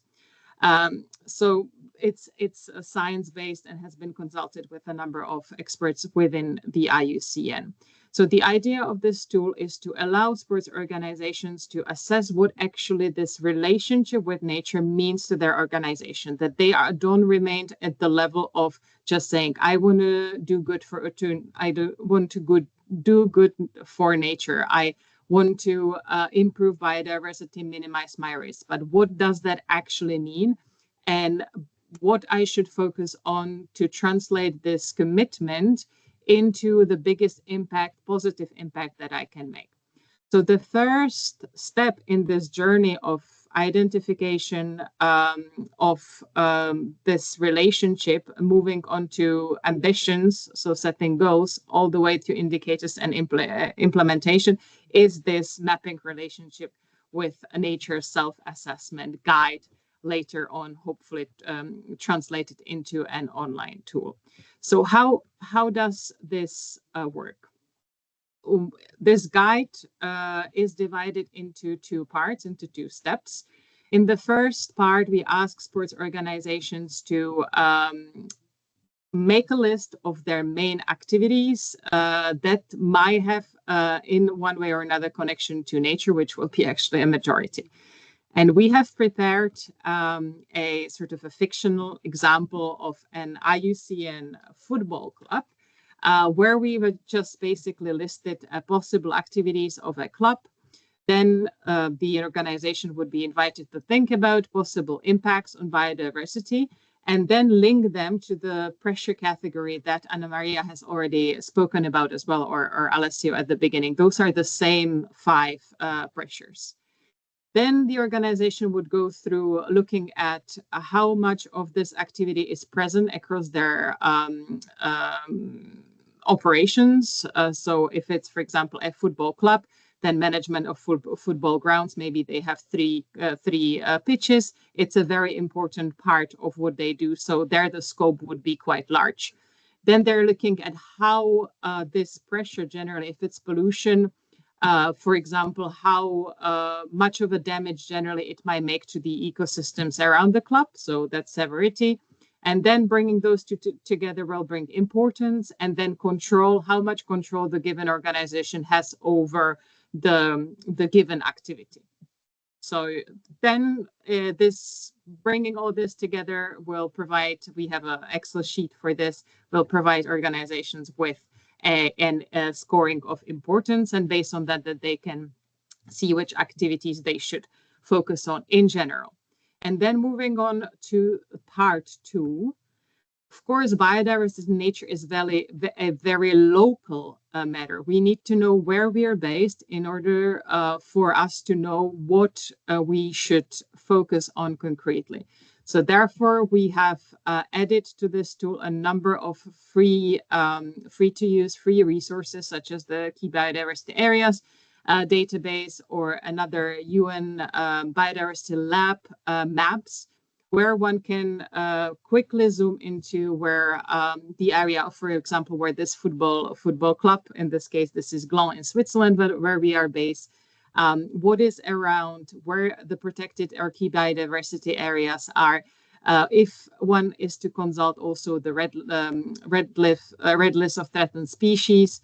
So it's science-based and has been consulted with a number of experts within the IUCN. So the idea of this tool is to allow sports organizations to assess what actually this relationship with nature means to their organization, that they don't remain at the level of just saying, I want to do good do good for nature. I want to improve biodiversity, minimize my risk. But what does that actually mean? And what I should focus on to translate this commitment into the biggest impact, positive impact that I can make. So the first step in this journey of identification of this relationship, moving on to ambitions, so setting goals, all the way to indicators and implementation, is this mapping relationship with a nature self-assessment guide, later on hopefully translated into an online tool. So how does this work? This guide is divided into two parts, into two steps. In the first part, we ask sports organizations to make a list of their main activities that might have in one way or another connection to nature, which will be actually a majority. And we have prepared a sort of a fictional example of an IUCN football club, where we would just basically listed possible activities of a club. Then the organization would be invited to think about possible impacts on biodiversity, and then link them to the pressure category that Anna Maria has already spoken about as well, or Alessio at the beginning. Those are the same 5 pressures. Then the organization would go through looking at how much of this activity is present across their operations. So if it's, for example, a football club, then management of football grounds, maybe they have three pitches. It's a very important part of what they do. So there the scope would be quite large. Then they're looking at how this pressure generally, if it's pollution, for example, how much of a damage generally it might make to the ecosystems around the club. So that's severity. And then bringing those two together will bring importance, and then control, how much control the given organization has over the given activity. So then this bringing all this together will provide, we have an Excel sheet for this, will provide organizations with a scoring of importance, and based on that they can see which activities they should focus on in general. And then moving on to part 2, of course, biodiversity in nature is a very local matter. We need to know where we are based in order for us to know what we should focus on concretely. So therefore, we have added to this tool a number of free to use free resources, such as the Key Biodiversity Areas database, or another UN Biodiversity Lab maps, where one can quickly zoom into where the area, for example, where this football club, in this case, this is Gland in Switzerland, but where we are based, what is around, where the protected or key biodiversity areas are. If one is to consult also the red list of threatened species,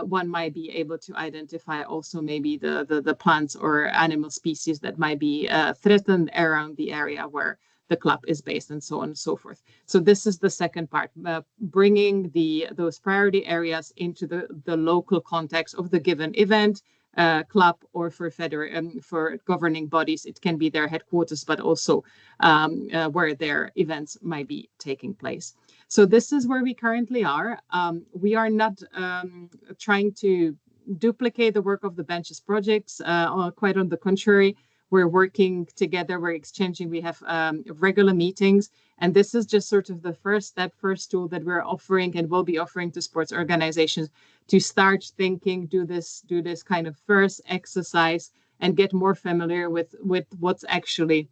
one might be able to identify also maybe the plants or animal species that might be threatened around the area where the club is based, and so on and so forth. So this is the second part, bringing those priority areas into the local context of the given event, club, or for governing bodies. It can be their headquarters, but also where their events might be taking place. So this is where we currently are. We are not trying to duplicate the work of the Benches projects, quite on the contrary. We're working together, we're exchanging, we have regular meetings. And this is just sort of the first step, first tool that we're offering and will be offering to sports organizations to start thinking, do this kind of first exercise and get more familiar with what's actually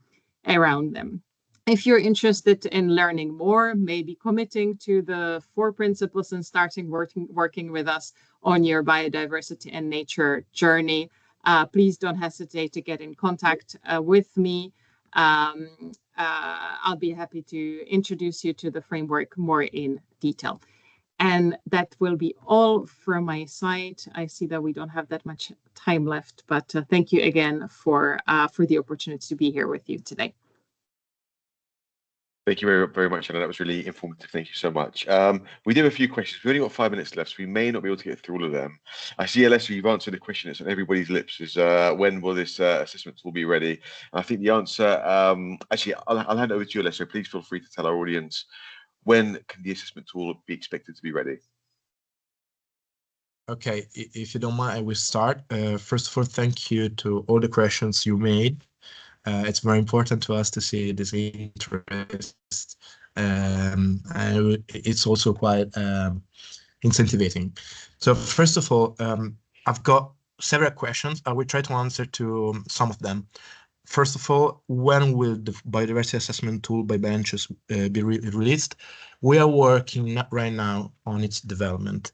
around them. If you're interested in learning more, maybe committing to the 4 principles and starting working with us on your biodiversity and nature journey, please don't hesitate to get in contact with me. I'll be happy to introduce you to the framework more in detail. And that will be all from my side. I see that we don't have that much time left, but thank you again for the opportunity to be here with you today. Thank you very, very much, Anna. That was really informative. Thank you so much. We do have a few questions. We've only got 5 minutes left, so we may not be able to get through all of them. I see, Alessio, you've answered the question that's on everybody's lips is when will this assessment tool be ready? And I think the answer, actually, I'll hand over to you, Alessio. Please feel free to tell our audience, when can the assessment tool be expected to be ready? Okay, if you don't mind, I will start. First of all, thank you to all the questions you made. It's very important to us to see this interest, and it's also quite incentivizing. So first of all, I've got several questions. I will try to answer to some of them. First of all, when will the biodiversity assessment tool by benches be released? We are working right now on its development.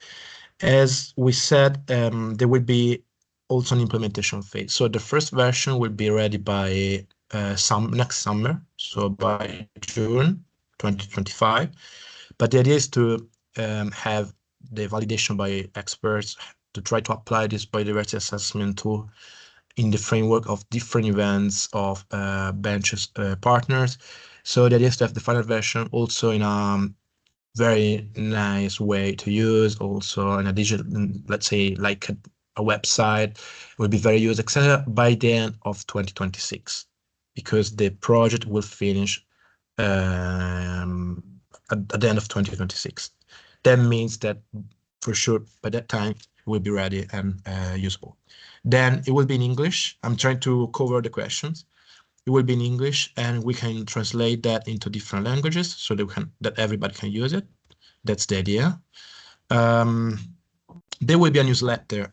As we said, there will be also an implementation phase. So the first version will be ready by next summer, so by June 2025. But the idea is to have the validation by experts to try to apply this biodiversity assessment tool in the framework of different events of benches partners. So the idea is to have the final version also in a very nice way to use, also in a digital, let's say like a website will be very used, etc. by the end of 2026, because the project will finish at the end of 2026. That means that for sure by that time it will be ready and usable. Then it will be in English. I'm trying to cover the questions. It will be in English, and we can translate that into different languages so that everybody can use it. That's the idea. There will be a newsletter,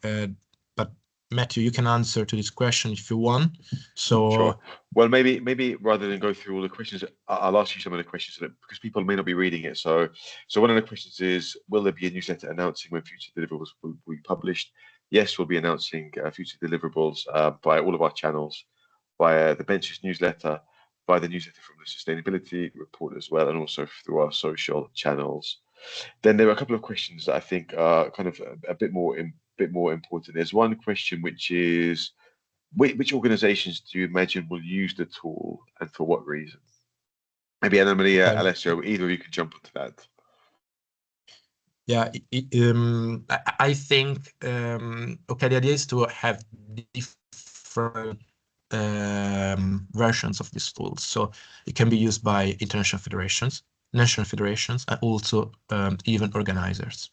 but Matthew, you can answer to this question if you want. So, sure. Well, maybe rather than go through all the questions, I'll ask you some of the questions because people may not be reading it. So one of the questions is, will there be a newsletter announcing when future deliverables will be published? Yes, we'll be announcing future deliverables via all of our channels, via the Benches newsletter, via the newsletter from the sustainability report as well, and also through our social channels. Then there are a couple of questions that I think are kind of a bit more important. There's one question which is, which organizations do you imagine will use the tool and for what reason? Maybe Anna Maria, Alessio, either of you can jump onto that. Yeah, I think, okay, the idea is to have different versions of these tools. So it can be used by international federations, national federations, and also even organizers.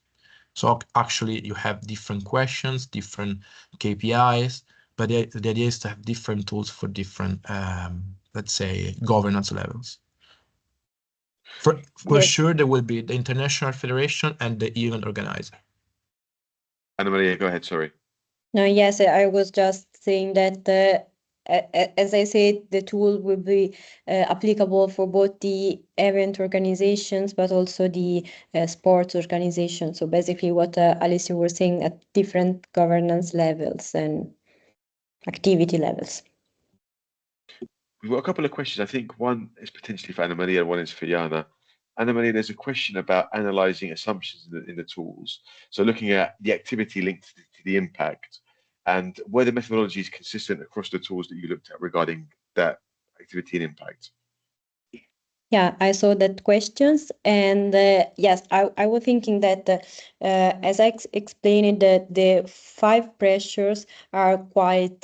So actually you have different questions, different KPIs, but the idea is to have different tools for different, let's say, governance levels. For yes. Sure, there will be the International Federation and the event organizer. Anna Maria, go ahead, sorry. No, yes, I was just saying that, as I said, the tool will be applicable for both the event organizations, but also the sports organizations. So basically what Alessio was saying, at different governance levels and activity levels. We've got a couple of questions. I think one is potentially for Anna Maria, one is for Jana. Anna Maria, there's a question about analyzing assumptions in the tools. So looking at the activity linked to the impact and were the methodologies consistent across the tools that you looked at regarding that activity and impact? Yeah, I saw that questions, and yes, I was thinking that as I explained, that the 5 pressures are quite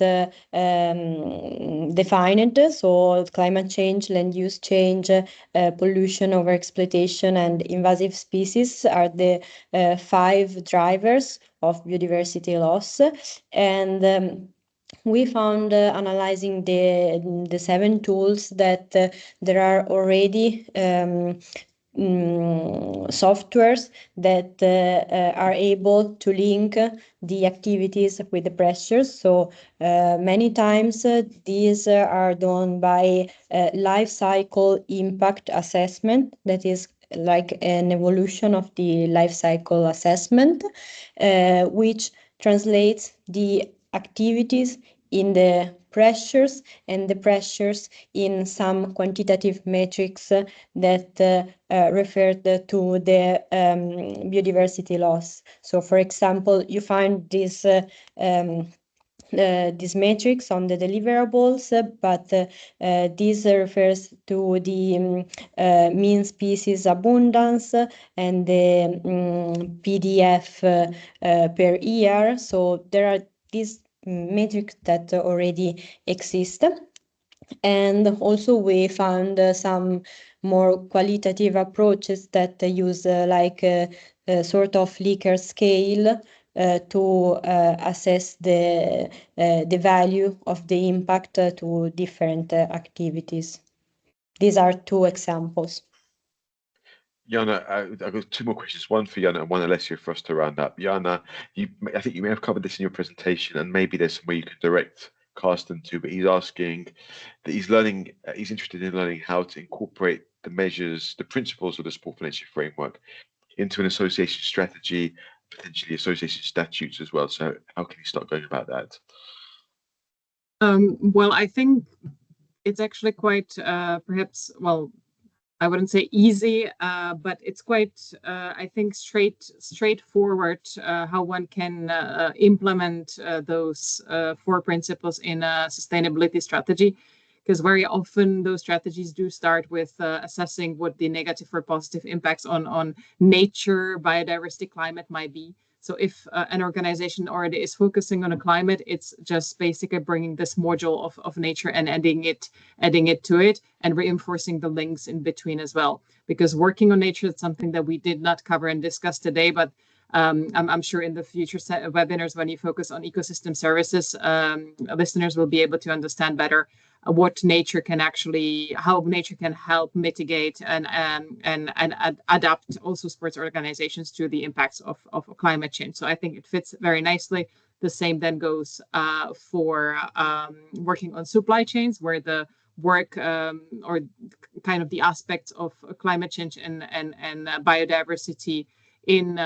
defined. So climate change, land use change, pollution, overexploitation, and invasive species are the 5 drivers of biodiversity loss, and we found analyzing the 7 tools that there are already softwares that are able to link the activities with the pressures. So many times these are done by life cycle impact assessment, that is like an evolution of the life cycle assessment, which translates the activities in the pressures and the pressures in some quantitative metrics that referred to the biodiversity loss. So, for example, you find this these metrics on the deliverables, but this refers to the mean species abundance and the PDF per year. So there are these metrics that already exist. And also we found some more qualitative approaches that use like a sort of Likert scale to assess the value of the impact to different activities. These are two examples. Jana, I've got two more questions, one for Jana and one Alessio for us to round up. Jana, I think you may have covered this in your presentation, and maybe there's somewhere you could direct Carsten to, but he's asking that he's interested in learning how to incorporate the measures, the principles of the sport financial framework into an association strategy, potentially association statutes as well. So how can he start going about that? Well, I think it's actually quite perhaps, well, I wouldn't say easy, but it's quite, I think, straightforward how one can implement those 4 principles in a sustainability strategy. Because very often those strategies do start with assessing what the negative or positive impacts on nature, biodiversity, climate might be. So if an organization already is focusing on a climate, it's just basically bringing this module of nature and adding it to it and reinforcing the links in between as well. Because working on nature is something that we did not cover and discuss today, but I'm sure in the future webinars, when you focus on ecosystem services, listeners will be able to understand better what nature can actually, how nature can help mitigate and adapt also sports organizations to the impacts of climate change. So I think it fits very nicely. The same then goes for working on supply chains, where the work or kind of the aspects of climate change and biodiversity in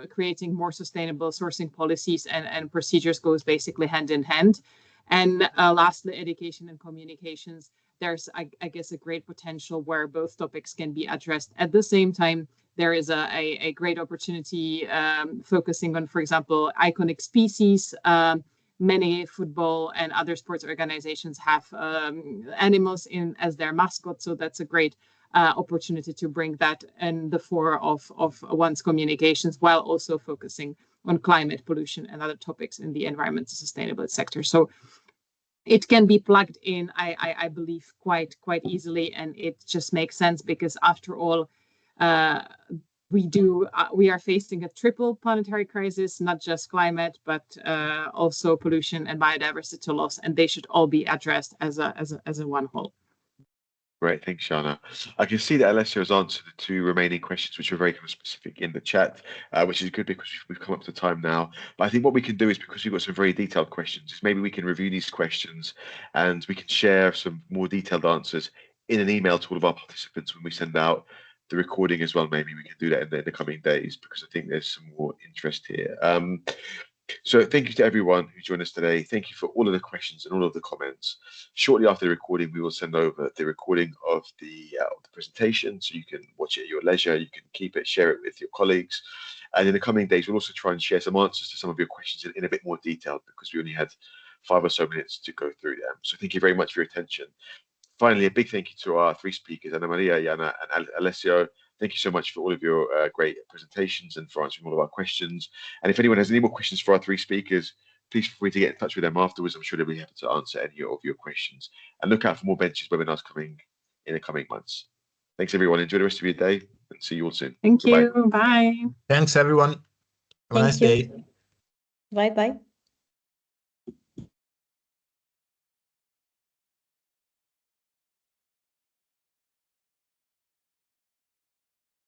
creating more sustainable sourcing policies and procedures goes basically hand in hand. And lastly, education and communications. There's, I guess, a great potential where both topics can be addressed at the same time. There is a great opportunity focusing on, for example, iconic species. Many football and other sports organizations have animals as their mascot, so that's a great opportunity to bring that in the fore of one's communications, while also focusing on climate pollution and other topics in the environmental sustainability sector. So it can be plugged in, I believe, quite easily, and it just makes sense because, after all, we are facing a triple planetary crisis, not just climate, but also pollution and biodiversity loss, and they should all be addressed as a one whole. Great, thanks, Jana. I can see that Alessio has answered the 2 remaining questions, which are very kind of specific in the chat, which is good because we've come up to time now. But I think what we can do is, because we've got some very detailed questions, is maybe we can review these questions and we can share some more detailed answers in an email to all of our participants when we send out the recording as well. Maybe we can do that in the coming days, because I think there's some more interest here. So thank you to everyone who joined us today. Thank you for all of the questions and all of the comments. Shortly after the recording, we will send over the recording of the presentation, so you can watch it at your leisure. You can keep it, share it with your colleagues. And in the coming days, we'll also try and share some answers to some of your questions in a bit more detail, because we only had 5 or so minutes to go through them. So thank you very much for your attention. Finally, a big thank you to our 3 speakers, Anna Maria, Jana, and Alessio. Thank you so much for all of your great presentations and for answering all of our questions. And if anyone has any more questions for our 3 speakers, please feel free to get in touch with them afterwards. I'm sure they'll be happy to answer any of your questions. And look out for more Benches webinars coming in the coming months. Thanks, everyone. Enjoy the rest of your day, and see you all soon. Thank you. Bye. Thanks, everyone. Have a nice day. Bye-bye.